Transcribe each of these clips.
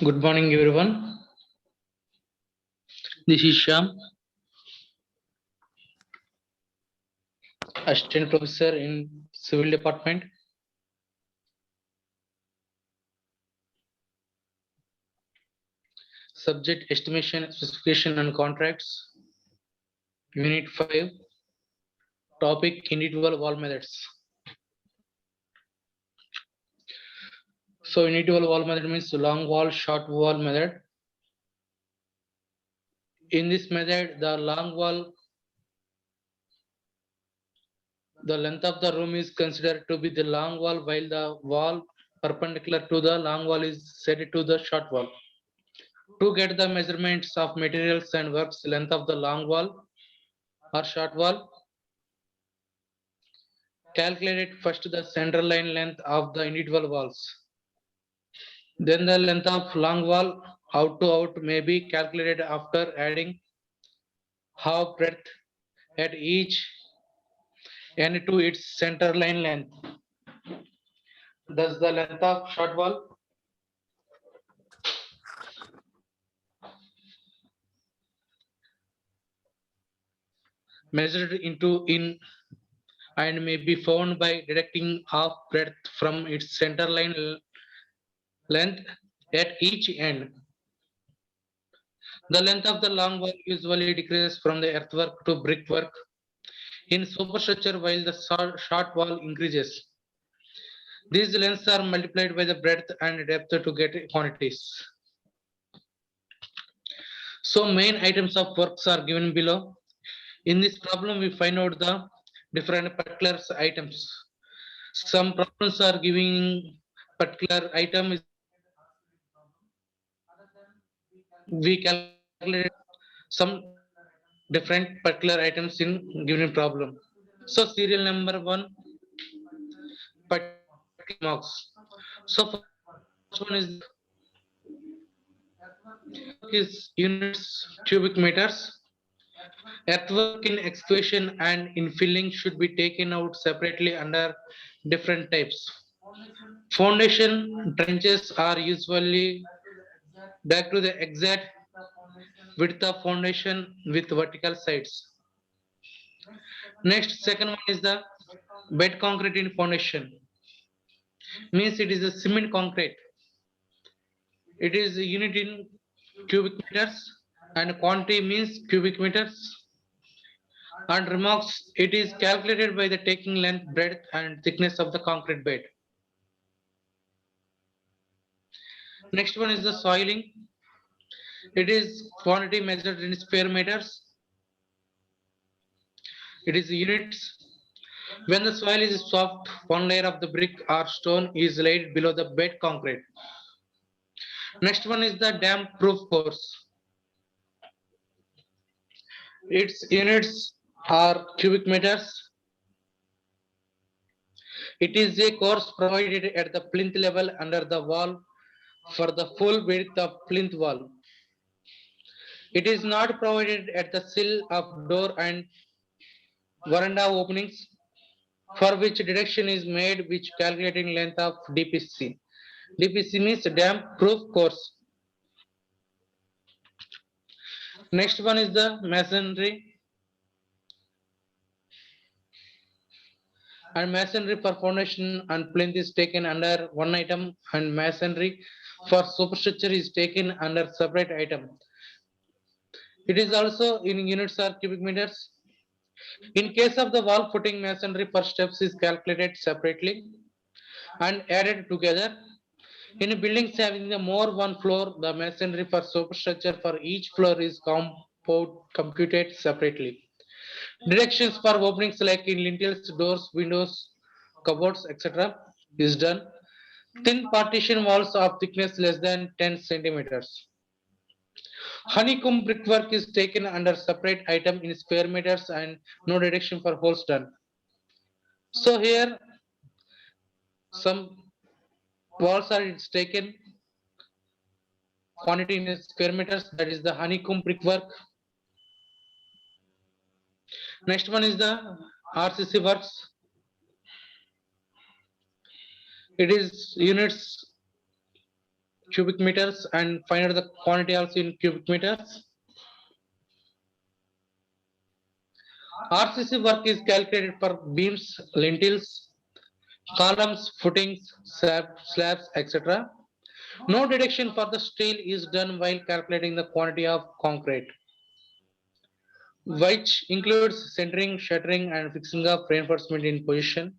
Good morning, everyone. This is Shyam, Assistant Professor in Civil Department. Subject Estimation, Specification and Contracts. Unit 5. Topic Individual Wall Methods. So, individual wall method means long wall, short wall method. In this method, the long wall, the length of the room is considered to be the long wall, while the wall perpendicular to the long wall is set to the short wall. To get the measurements of materials and works length of the long wall or short wall, calculate first the center line length of the individual walls. Then the length of long wall out to out may be calculated after adding half breadth at each end to its center line length. Thus the length of short wall measured into in and may be found by deducting half breadth from its center line length at each end. The length of the long wall usually decreases from the earthwork to brickwork in superstructure while the short wall increases. These lengths are multiplied by the breadth and depth to get quantities. So main items of works are given below. In this problem, we find out the different particular items. Some problems are giving particular item is we calculate some different particular items in given problem. So serial number 1 particular marks. So first one is units cubic meters. Earthwork in excavation and infilling should be taken out separately under different types. Foundation trenches are usually dug to the exact width of foundation with vertical sides. Next, second one is the bed concrete in foundation. Means it is a cement concrete. It is a unit in cubic meters and quantity means cubic meters. And remarks it is calculated by the taking length, breadth and thickness of the concrete bed. Next one is the soiling. It is quantity measured in square meters. It is units. When the soil is soft, one layer of the brick or stone is laid below the bed concrete. Next one is the damp proof course. Its units are cubic meters. It is a course provided at the plinth level under the wall for the full width of plinth wall. It is not provided at the sill of door and veranda openings, for which deduction is made which calculating length of DPC. DPC means damp proof course. Next one is the masonry. And masonry for foundation and plinth is taken under one item and masonry for superstructure is taken under separate item. It is also in units or cubic meters. In case of the wall footing, masonry per steps is calculated separately and added together. In buildings having the more one floor, the masonry for superstructure for each floor is computed separately. Directions for openings like in lintels, doors, windows, cupboards, etc. is done. Thin partition walls of thickness less than 10 centimeters. Honeycomb brickwork is taken under separate item in square meters and no deduction for holes done. So here some walls are it's taken quantity in square meters, that is the honeycomb brickwork. Next one is the RCC works. It is units cubic meters and find out the quantity also in cubic meters. RCC work is calculated for beams, lintels, columns, footings, slabs, etc. No deduction for the steel is done while calculating the quantity of concrete, which includes centering, shuttering, and fixing of reinforcement in position.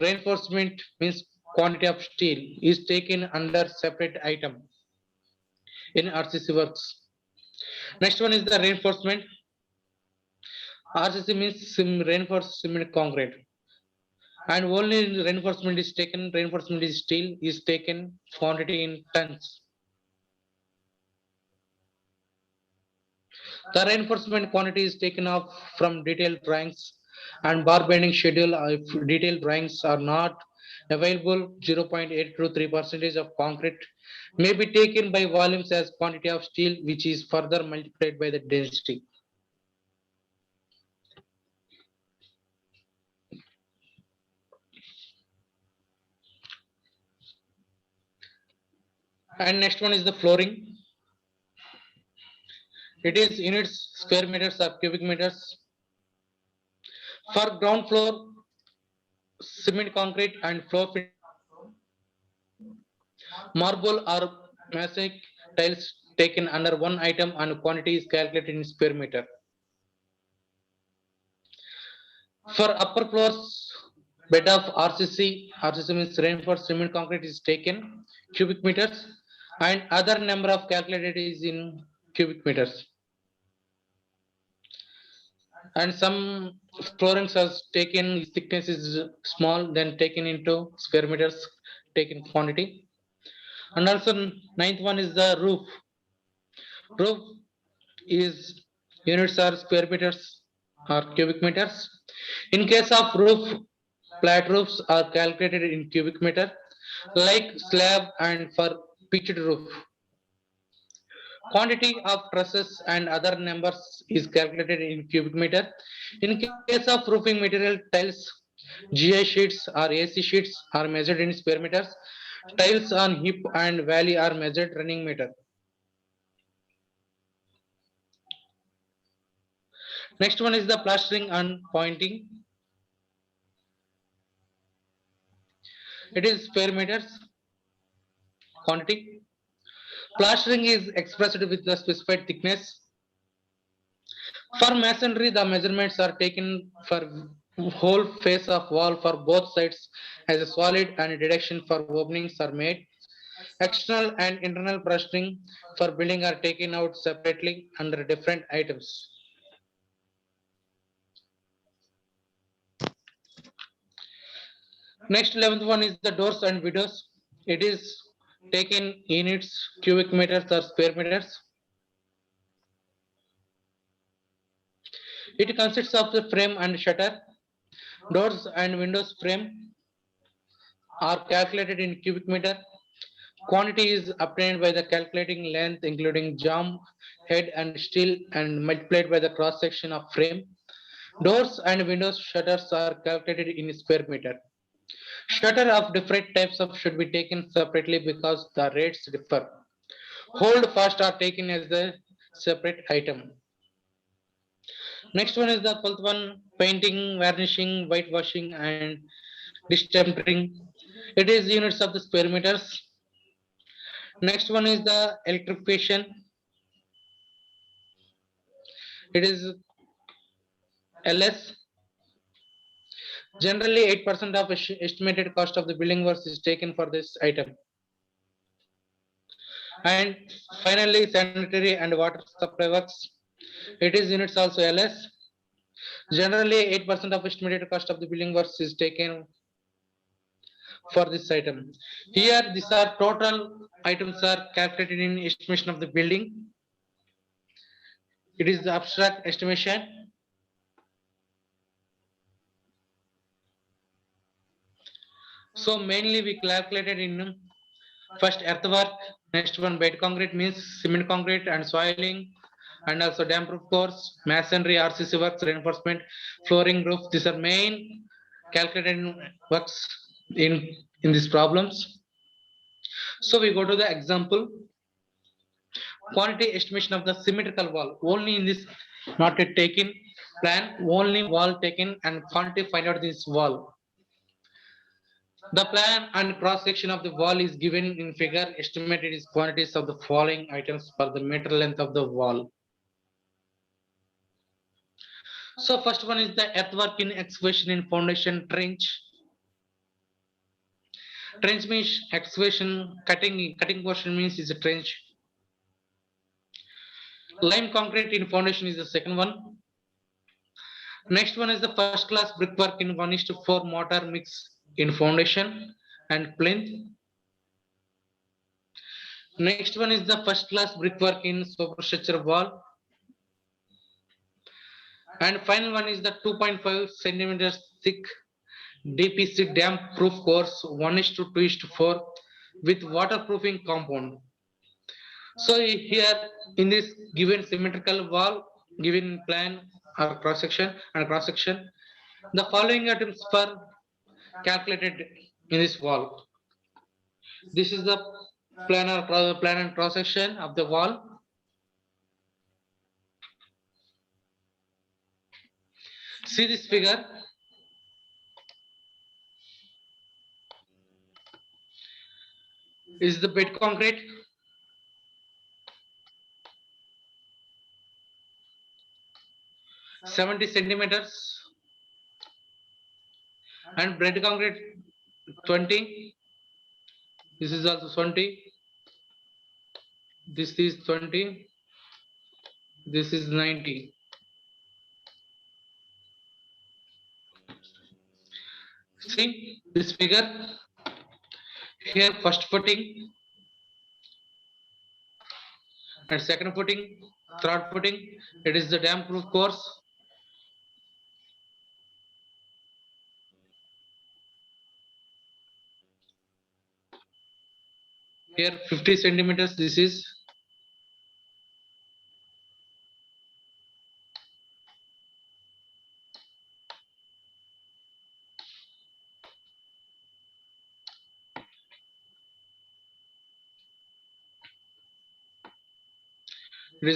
Reinforcement means quantity of steel is taken under separate item in RCC works. Next one is the reinforcement. RCC means reinforced cement concrete. And only reinforcement is steel is taken quantity in tons. The reinforcement quantity is taken off from detailed drawings and bar bending schedule. If detailed drawings are not available, 0.8 to 3% of concrete may be taken by volumes as quantity of steel, which is further multiplied by the density. And next one is the flooring. It is units, square meters or cubic meters. For ground floor, cement concrete and floor marble or mosaic tiles taken under one item and quantity is calculated in square meter. For upper floors, bed of RCC means reinforced cement concrete is taken cubic meters and other number of calculated is in cubic meters. And some floorings are taken, thickness is small, then taken into square meters, taken quantity. And also ninth one is the roof. Roof is units are square meters or cubic meters. In case of roof, flat roofs are calculated in cubic meter, like slab and for pitched roof. Quantity of trusses and other numbers is calculated in cubic meter. In case of roofing material, tiles, GI sheets or AC sheets are measured in square meters. Tiles on hip and valley are measured running meter. Next one is the plastering and pointing. It is square meters quantity. Plastering is expressed with the specified thickness. For masonry, the measurements are taken for whole face of wall for both sides as a solid and deduction for openings are made. External and internal plastering for building are taken out separately under different items. Next 11th one is the doors and windows. It is taken units, cubic meters or square meters. It consists of the frame and shutter. Doors and windows frame are calculated in cubic meter. Quantity is obtained by the calculating length including jamb, head and steel and multiplied by the cross section of frame. Doors and windows shutters are calculated in square meter. Shutter of different types of should be taken separately because the rates differ. Hold fast are taken as the separate item. Next one is the 12th one, painting, varnishing, whitewashing and distempering. It is units of the square meters. Next one is the electrification. It is LS. Generally, 8% of estimated cost of the building works is taken for this item. And finally, sanitary and water supply works. It is units also LS. Generally, 8% of estimated cost of the building works is taken for this item. Here, these are total items are calculated in estimation of the building. It is the abstract estimation. So mainly we calculated in first earthwork, next one bed concrete means cement concrete and soiling, and also dam proof course, masonry, RCC works, reinforcement, flooring, roof. These are main calculated works in these problems. So we go to the example. Quantity estimation of the symmetrical wall. Only in this, not a taken plan, only wall taken and quantity find out this wall. The plan and cross section of the wall is given in figure. Estimated is quantities of the following items per the meter length of the wall. So first one is the earthwork in excavation in foundation trench. Trench means excavation, cutting portion means is a trench. Lime concrete in foundation is the second one. Next one is the first class brickwork in 1:4 mortar mix in foundation and plinth. Next one is the first class brickwork in superstructure wall. And final one is the 2.5 centimeters thick DPC dam proof course 1:2:4 with waterproofing compound. So here in this given symmetrical wall, given plan or cross section, the following items are calculated in this wall. This is the plan and cross section of the wall. See this figure. Is the bed concrete. 70 centimeters and bed concrete 20. This is also 20. This is 20. This is 90. See this figure. Here first footing and second footing, third footing. It is the dam proof course. Here 50 centimeters. This is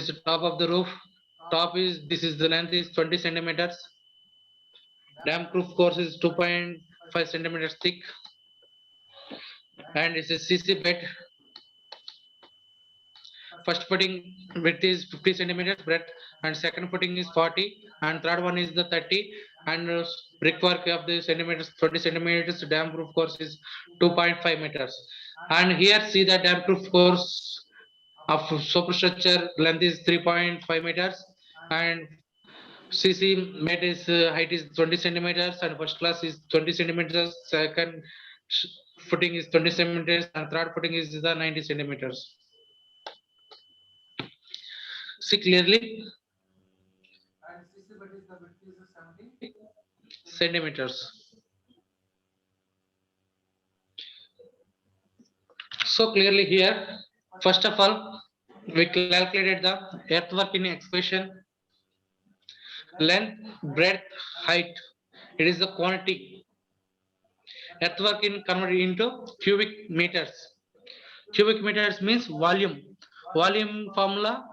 the top of the roof. Top is this is the length is 20 centimeters. Dam proof course is 2.5 centimeters thick, and it's a CC bed. First footing width is 50 centimeters breadth, and second footing is 40, and third one is the 30, and brickwork of the centimeters 20 centimeters. Dam proof course is 2.5 meters. And here see the dam proof course of superstructure length is 3.5 meters, and CC made is height is 20 centimeters, and first class is 20 centimeters. Second footing is 20 centimeters, and third footing is the 90 centimeters. See clearly. Centimeters. So clearly here, first of all, we calculated the earthwork in excavation, length, breadth, height. It is the quantity. Earthwork in converted into cubic meters. Cubic meters means volume. Volume formula,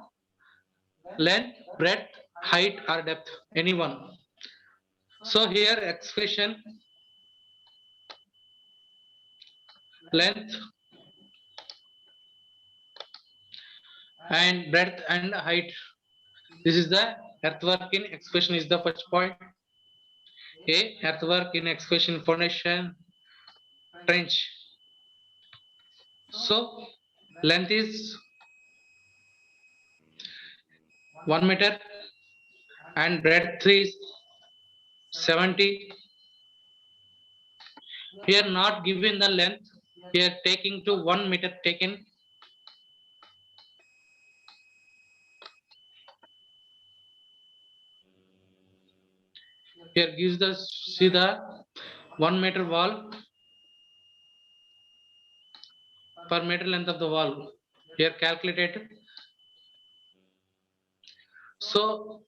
length, breadth, height or depth, any one. So here excavation, length and breadth and height. This is the earthwork in excavation is the first point. A earthwork in excavation foundation trench. So length is 1 meter and breadth is 70. Here not given the length, here taking to 1 meter taken. Here gives the see the 1 meter wall per meter length of the wall. Here calculated. So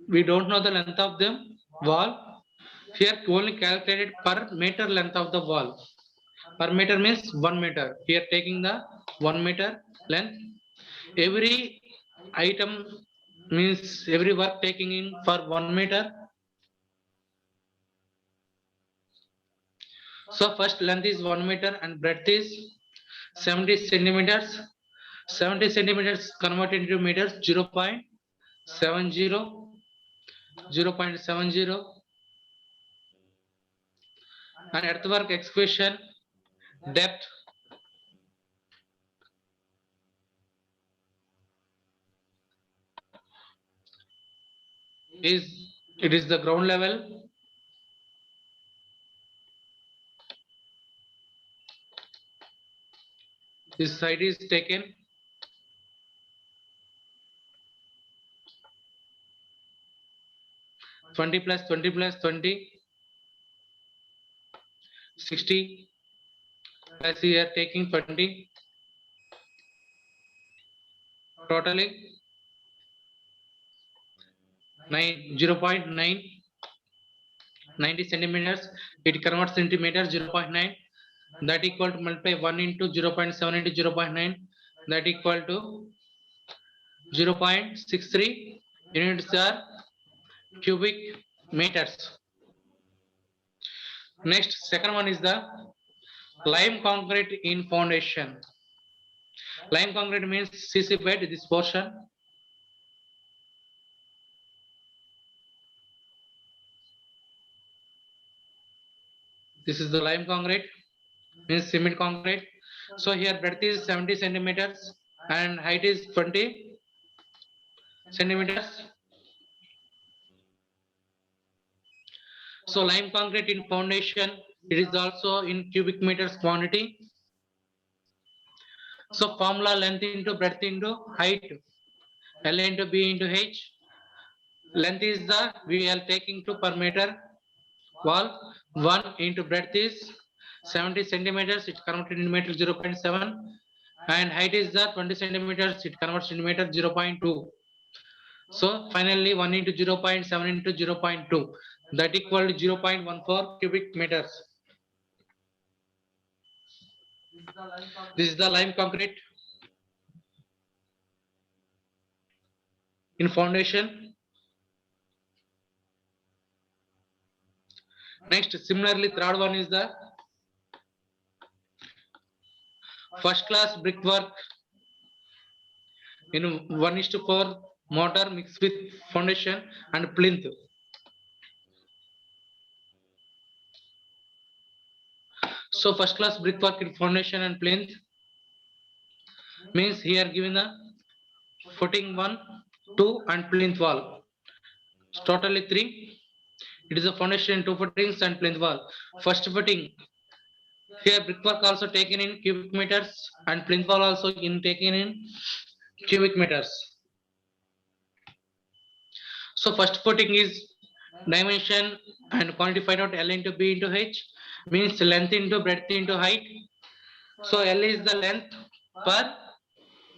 we don't know the length of the wall. Here only calculated per meter length of the wall. Per meter means 1 meter. Here taking the 1 meter length. Every item means every work taking in for 1 meter. So first length is 1 meter and breadth is 70 centimeters. 70 centimeters converted into meters 0.70, 0.70. And earthwork excavation depth is, it is the ground level. This side is taken. +20 +20, 60 plus here taking 20, totally 0.9, 90 centimeters. It converts into meters 0.9. That equal to multiply 1 into 0.7 into 0.9. That equal to 0.63 units are cubic meters. Next, second one is the lime concrete in foundation. Lime concrete means CC bed, this portion. This is the lime concrete, means cement concrete. So here breadth is 70 centimeters and height is 20 centimeters. So lime concrete in foundation, it is also in cubic meters quantity. So formula length into breadth into height, L into B into H. Length is the, we are taking to per meter wall. 1 into breadth is 70 centimeters, it converted into meter 0.7. And height is the 20 centimeters, it converts into meter 0.2. So finally 1 into 0.7 into 0.2, that equal to 0.14 cubic meters. This is the lime concrete in foundation. Next, similarly, third one is the first class brickwork in 1:4 mortar mixed with foundation and plinth. So first class brickwork in foundation and plinth means here given the footing 1, 2 and plinth wall. Totally 3. It is a foundation, 2 footings and plinth wall. First footing, here brickwork also taken in cubic meters and plinth wall also taken in cubic meters. So first footing is dimension and quantified out L into B into H, means length into breadth into height. So L is the length per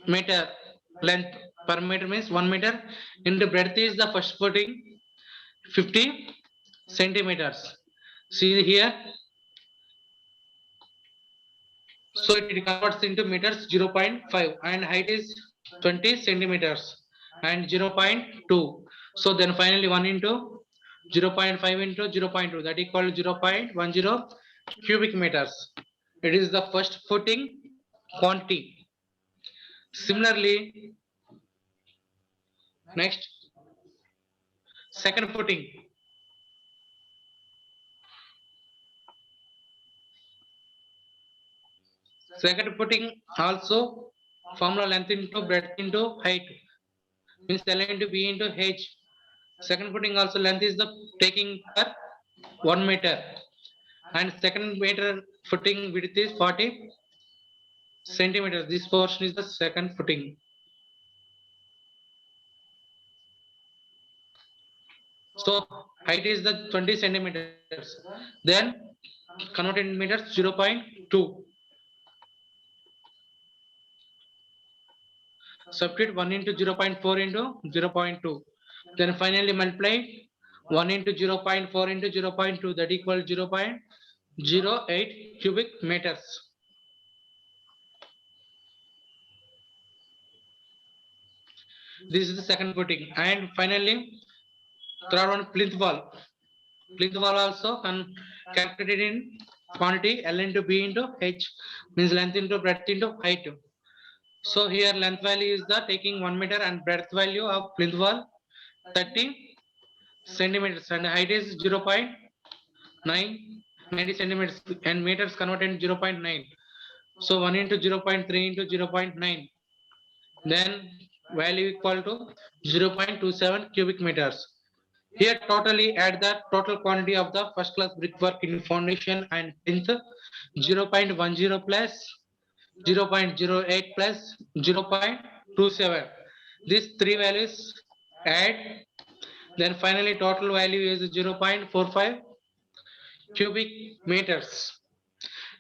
meter, length per meter means 1 meter, into breadth is the first footing 50 centimeters. See here. So it converts into meters 0.5 and height is 20 centimeters and 0.2. So then finally 1 into 0.5 into 0.2, that equal to 0.10 cubic meters. It is the first footing quantity. Similarly, next, second footing. Second footing also formula length into breadth into height, means L into B into H. Second footing also length is the taking per 1 meter and second meter footing width is 40 centimeters. This portion is the second footing. So height is the 20 centimeters. Then converted in meters 0.2. Substitute 1 into 0.4 into 0.2. Then finally multiply 1 into 0.4 into 0.2, that equals 0.08 cubic meters. This is the second footing. And finally, third one, plinth wall. Plinth wall also calculated in quantity L into B into H, means length into breadth into height. So here length value is the taking 1 meter and breadth value of plinth wall 30 centimeters and height is 0.90 centimeters and meters converted into 0.9. So 1 into 0.3 into 0.9. Then value equal to 0.27 cubic meters. Here totally add the total quantity of the first class brickwork in foundation and plinth 0.10 plus 0.08 plus 0.27. These three values add, then finally total value is 0.45 cubic meters.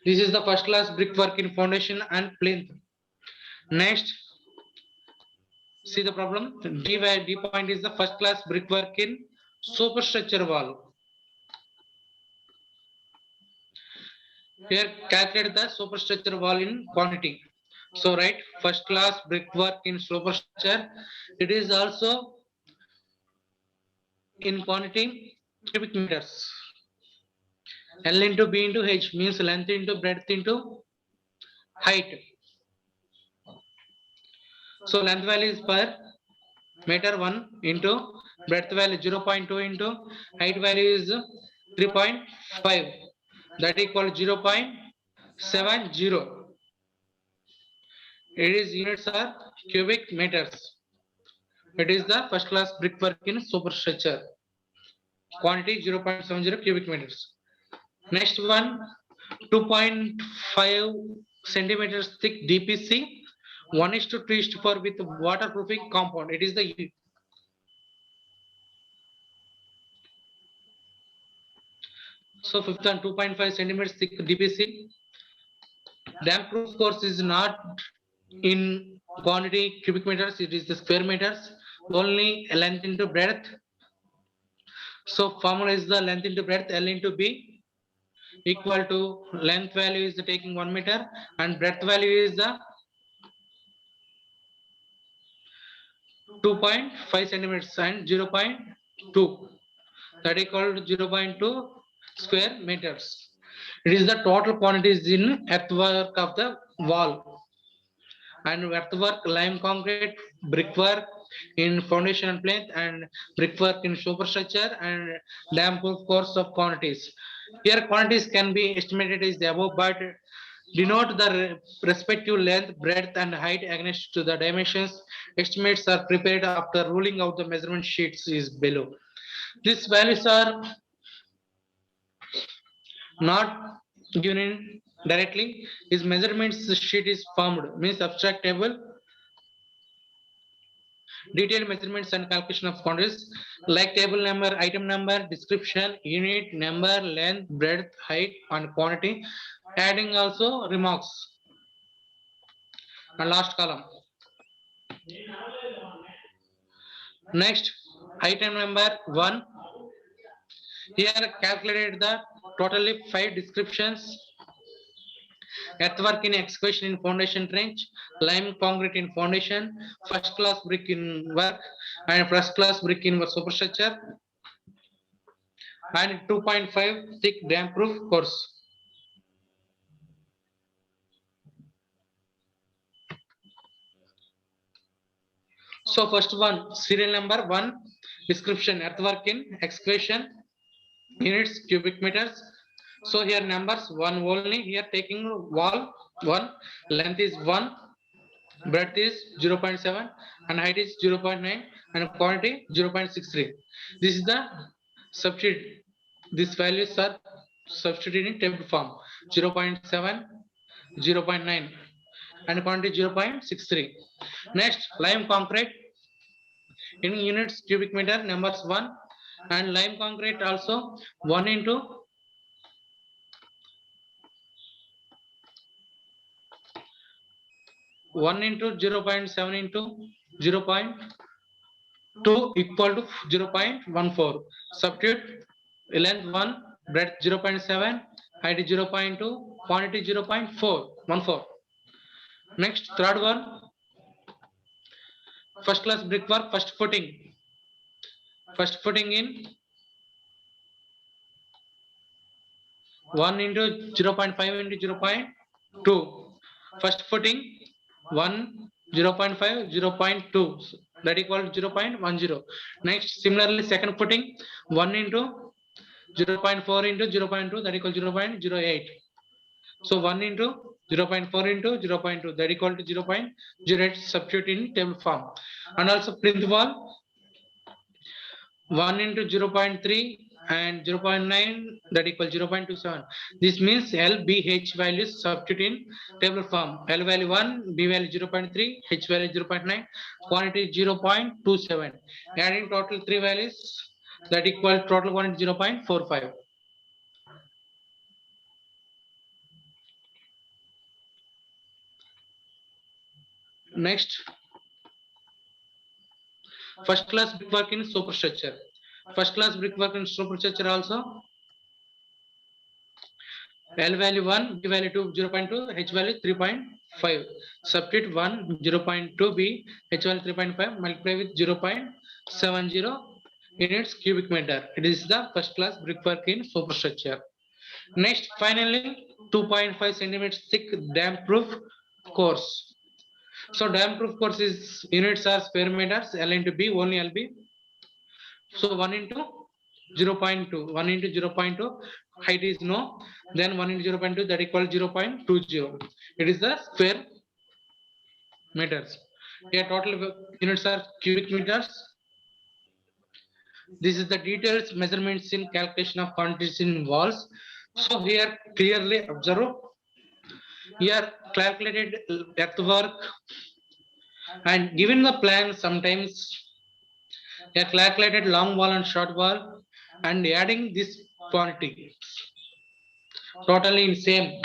This is the first class brickwork in foundation and plinth. Next, see the problem. D point is the first class brickwork in superstructure wall. Here calculate the superstructure wall in quantity. So write first class brickwork in superstructure. It is also in quantity cubic meters. L into B into H means length into breadth into height. So length value is per meter 1 into breadth value 0.2 into height value is 3.5. That equal 0.70. It is units are cubic meters. It is the first class brickwork in superstructure. Quantity 0.70 cubic meters. Next one, 2.5 centimeters thick DPC, 1:2:4 with waterproofing compound. It is the so fifth one, 2.5 centimeters thick DPC. Damp proof course is not in quantity cubic meters, it is the square meters, only length into breadth. So formula is the length into breadth L into B equal to length value is the taking 1 meter and breadth value is the 2.5 centimeters and 0.2, that equal to 0.2 square meters. It is the total quantities in earthwork of the wall and earthwork, lime concrete, brickwork in foundation and plinth and brickwork in superstructure and damp proof course of quantities. Here quantities can be estimated as the above, but denote the respective length, breadth and height against to the dimensions. Estimates are prepared after ruling out the measurement sheets is below. These values are not given in directly. His measurements sheet is formed, means abstract table, detailed measurements and calculation of quantities like table number, item number, description, unit, number, length, breadth, height and quantity, adding also remarks. And last column. Next, item number 1. Here calculated the totally 5 descriptions. Earthwork in excavation in foundation trench, lime concrete in foundation, first class brick in work and first class brick in superstructure and 2.5 thick damp proof course. So first one, serial number 1, description, earthwork in excavation, units cubic meters. So here numbers 1 only, here taking wall 1, length is 1, breadth is 0.7 and height is 0.9 and quantity 0.63. This is the substitute. These values are substituted in table form 0.7, 0.9 and quantity 0.63. Next, lime concrete in units cubic meter numbers 1 and lime concrete also 1 into 0.7 into 0.2 equal to 0.14. Substitute length 1, breadth 0.7 height is 0.2, quantity 0.414. Next, third one, first class brickwork, first footing in 1 into 0.5 into 0.2. First footing 1, 0.5, 0.2, that equal to 0.10. Next, similarly, second footing 1 into 0.4 into 0.2, that equal 0.08. So 1 into 0.4 into 0.2, that equal to 0.08, substitute in table form. And also plinth wall 1 into 0.3 and 0.9, that equal 0.27. This means LBH values substitute in table form. L value 1, B value 0.3, H value 0.9, quantity 0.27. Adding total 3 values, that equal total quantity 0.45. Next, first class brickwork in superstructure. First class brickwork in superstructure also L value 1, B value 2, 0.2, H value 3.5. Substitute 1, 0.2B, H value 3.5, multiply with 0.70 units cubic meter. It is the first class brickwork in superstructure. Next, finally, 2.5 centimeters thick dam proof course. So dam proof course is units are square meters, L into B, only LB. So 1 into 0.2, 1 into 0.2, height is no, then 1 into 0.2, that equal 0.20. It is the square meters. Here total units are cubic meters. This is the details measurements in calculation of quantities in walls. So here clearly observe, here calculated earthwork and given the plan, sometimes here calculated long wall and short wall and adding this quantity totally in same.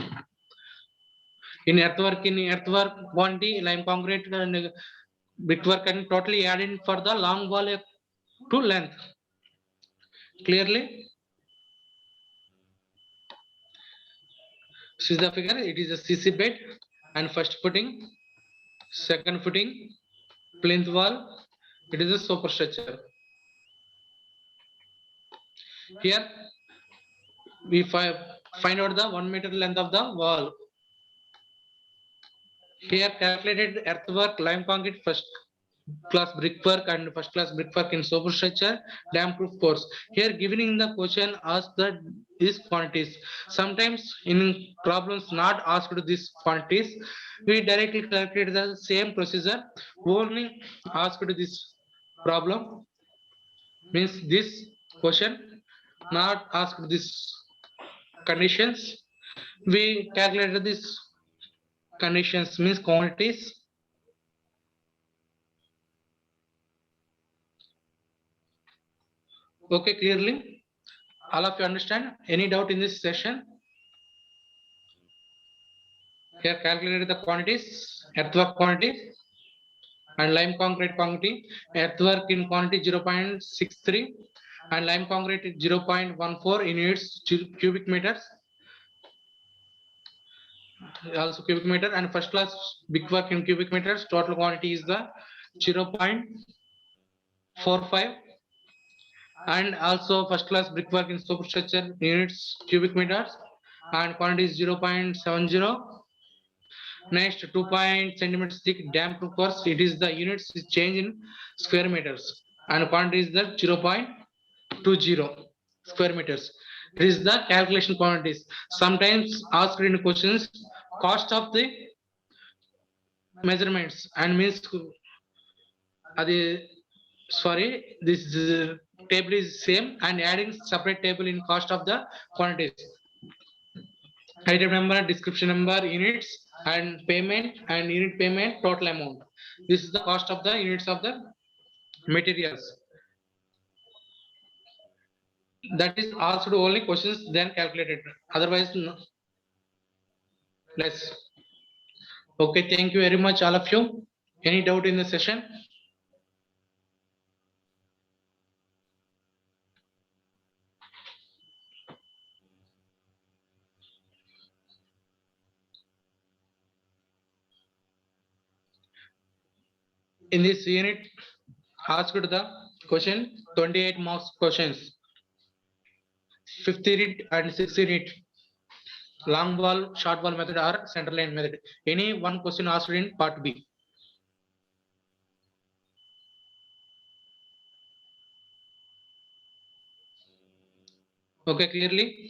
In earthwork quantity, lime concrete and brickwork and totally added for the long wall to length. Clearly, this is the figure. It is a CC bed and first footing, second footing, plinth wall. It is a superstructure. Here we find out the 1 meter length of the wall. Here calculated earthwork, lime concrete, first class brickwork and first class brickwork in superstructure, dam proof course. Here given in the question asked that these quantities. Sometimes in problems not asked these quantities, we directly calculate the same procedure. Only asked this problem means this question not asked this conditions. We calculated this conditions means quantities. Okay, clearly all of you understand? Any doubt in this session? Here calculated the quantities, earthwork quantity and lime concrete quantity. Earthwork in quantity 0.63 and lime concrete 0.14 in units cubic meters. Also cubic meter, and first class brickwork in cubic meters. Total quantity is the 0.45 and also first class brickwork in superstructure units cubic meters and quantity is 0.70. Next, 2 centimeters thick dam proof course. It is the units is change in square meters and quantity is the 0.20 square meters. It is the calculation quantities. Sometimes asked in questions cost of the measurements and means sorry, this table is same and adding separate table in cost of the quantities. Item number, description number, units and payment and unit payment, total amount. This is the cost of the units of the materials. That is asked only questions then calculated. Otherwise, no. Less. Okay, thank you very much, all of you. Any doubt in the session? In this unit, asked the question 28 marks questions. 5th unit and 6th unit, long ball, short ball method or center line method. Any one question asked in part B. Okay, clearly.